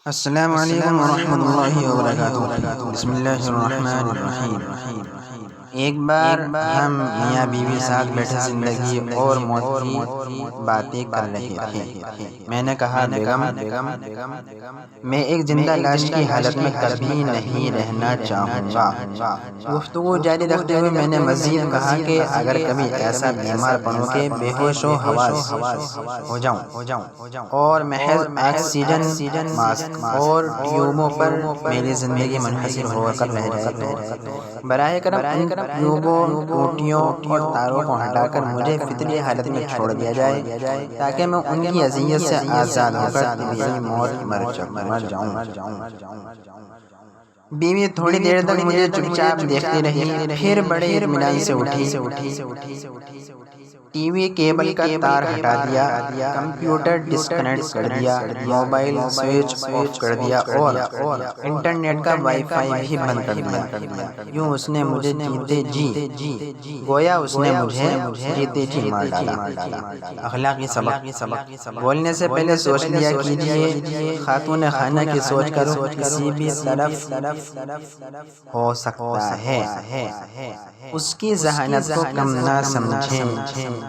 السلام علیکم ورحمۃ اللہ وبرکاتہ۔ بسم اللہ الرحمن الرحیم۔ ایک بار ہم میاں بیوی ساتھ بیٹھے زندگی اور موت کی باتیں کر رہے تھے۔ میں نے کہا، بیگم، میں ایک زندہ لاش کی حالت میں کبھی نہیں رہنا چاہوں گا۔ گفتگو جاری رکھتے ہوئے میں نے مزید کہا کہ اگر کبھی ایسا بیمار پڑوں کہ بے ہوش و حواس ہو جاؤں اور محض آکسیجن ماسک اور ٹیوبوں پر میری زندگی منحصر ہو کر رہ جائے تو براہ کرم ان ٹیوبوں، ٹوٹیوں اور تاروں کو ہٹا کر مجھے فطری حالت میں چھوڑ دیا جائے تاکہ میں ان کی اذیت سے آزاد ہو کر طبیعی موت مر جاؤں۔ بیوی تھوڑی دیر تک مجھے چپ چاپ دیکھتی رہی، پھر بڑے اطمینان سے اٹھی، ٹی وی کیبل کا تار ہٹا دیا، کمپیوٹر ڈسکنیکٹ کر دیا، موبائل سوئچ آف کر دیا اور انٹرنیٹ کا وائی فائی بھی بند کر دیا۔ یوں اس نے مجھے جیتے جی گویا اس نے مجھے جیتے جی مار ڈالا۔ اخلاقی سبق: بولنے سے پہلے سوچ لیا کیجیے۔ خاتون خانہ کی سوچ کا رخ کسی بھی طرف ہو سکتا ہے، اس کی ذہانت کو کم نہ سمجھیں۔